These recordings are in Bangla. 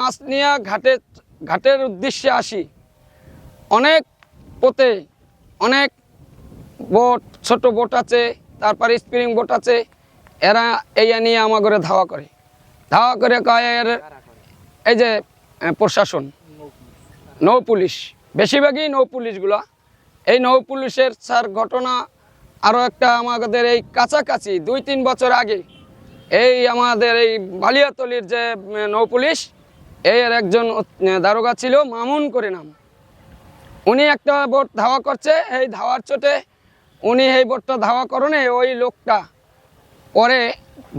মাছ নিয়ে ঘাটের উদ্দেশ্যে আসি, অনেক পোতে অনেক বোট, ছোট বোট আছে, তারপরে স্প্রিং বোট আছে, এরা এই নিয়ে আমার ঘরে ধাওয়া করে কয় এই যে প্রশাসন, নৌ পুলিশ, বেশিরভাগই নৌ পুলিশগুলা। এই নৌ পুলিশের স্যার ঘটনা আরও একটা আমাদের এই কাছাকাছি 2-3 বছর আগে এই আমাদের এই বালিয়াতলির যে নৌ পুলিশ, এর একজন দারোগা ছিল মামুন করে নাম। উনি একটা বোট ধাওয়া করছে, এই ধাওয়ার চোটে উনি এই বোটটা ধাওয়া করনে ওই লোকটা পরে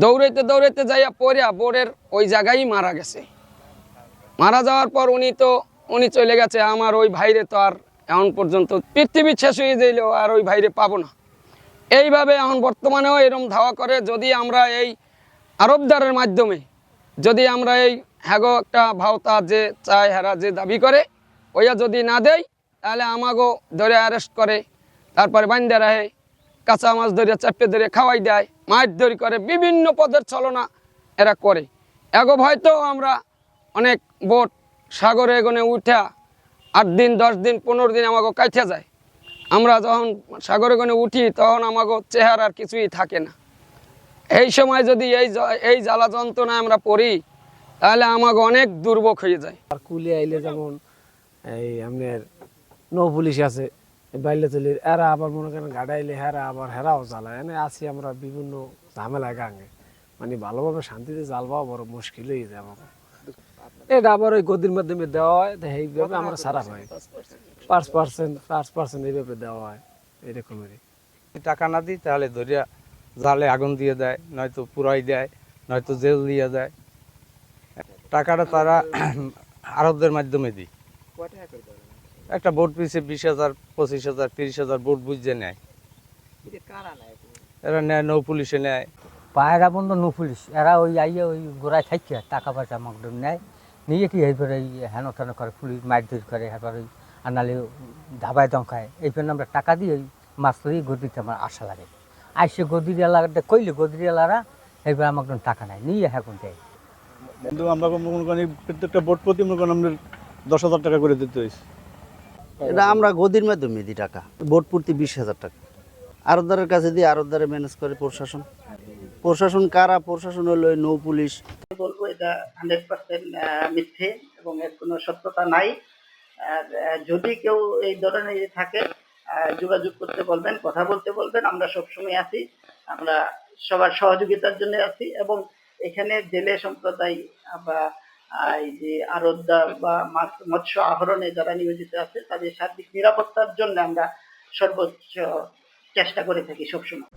দৌড়াইতে যাইয়া পড়িয়া বোটের ওই জায়গায় মারা গেছে। মারা যাওয়ার পর উনি চলে গেছে। আমার ওই ভাইরে তো আর এখন পর্যন্ত পৃথিবী শেষ হয়ে যাইলেও আর ওই ভাইরে পাবো না। এইভাবে এখন বর্তমানেও এরকম ধাওয়া করে। যদি আমরা এই আরবদারের মাধ্যমে যদি আমরা এই হ্যাগো একটা ভাওতা যে চায়, হেরা যে দাবি করে, ওইয়া যদি না দেয়, তাহলে আমাগো ধরে অ্যারেস্ট করে, তারপরে বান্ধে রাখে, কাঁচা মাছ ধরে চাপে ধরে খাওয়াই দেয়, মাছ ধরি করে, বিভিন্ন পদের ছলনা এরা করে। এগো হয়তো আমরা অনেক বোট সাগরে এগোনে উঠা 8 দিন 10 দিন 15 দিন আমাকে কাইঠা যায়। আমরা যখন সাগরে গনে উঠি তখন আমাকে চেহারার কিছুই থাকে না। এই সময় যদি এই জ্বালা যন্ত্রণায় আমরা পড়ি, তাহলে আমাকে অনেক দুর্ভোগ হয়ে যায়। আর কুলি আইলে যেমন এই আপনার নৌ পুলিশ আছে, বাইলেতলির, এরা আবার মনে করেন গাড়ি আইলে হেরাও জ্বালায়। এনে আছি আমরা বিভিন্ন ঝামেলায় গাঙে, মানে ভালোভাবে শান্তিতে জাল পাওয়া বড় মুশকিল হয়ে যায় আমাকে। এটা আবার ওই গদির মাধ্যমে দেওয়া হয়, এইভাবে আমরা সারা পাই 5% এইভাবে দেওয়া হয়। এরকমেরই টাকা না দিই তাহলে ধরিয়া জালে আগুন দিয়ে দেয়, নয়তো পুরাই দেয়, নয়তো জেল দিয়ে দেয়। টাকাটা তারা আরবদের মাধ্যমে দিই। একটা বোট পিছে 20,000, 25,000, 30,000 বোট বুঝে নেয়। এরা নেয়, নৌ পুলিশে নেয়। পায়রা বন্ধু নৌ পুলিশ, এরা ওই আইয়া ওই গোড়ায় থাকছে টাকা পয়সা মকদম নেয়, নিয়ে কি এইবারে হেন তেন করে, পুলিশ মাছ ধরি করে, এবার ওই আনালে ধাবায় দমকায়। এই জন্য আমরা টাকা দিয়ে ওই মাছ ধরি গদিতে আমার আশা লাগে। আইসে গদির এলাকাতে কইলে গদির এলাকারা এইবার আমার টাকা নেয়, নিয়ে এখন দেয়। কিন্তু আমরা মনে করি প্রত্যেকটা বোট প্রতি মনে করেন আমাদের 10,000 টাকা করে দিতে হয়েছে। এটা আমরা গদির মাধ্যমে দিই টাকা, বোট প্রতি 20,000 টাকা। আরবদারের কাছে দিয়ে আরবদারে ম্যানেজ করে প্রশাসন কারা? প্রশাসন হলো নৌ পুলিশ। বলবো এটা 100% মিথ্যে এবং এর কোনো সত্যতা নাই। আর যদি কেউ এই ধরনের থাকে যোগাযোগ করতে বলবেন, কথা বলতে বলবেন, আমরা সবসময় আছি। আমরা সবার সহযোগিতার জন্য আছি এবং এখানে জেলে সম্প্রদায় বা এই যে আরবদার বা মৎস্য আহরণে যারা নিয়োজিত আছে তাদের সার্বিক নিরাপত্তার জন্য আমরা সর্বোচ্চ চেষ্টা করে থাকি সবসময়।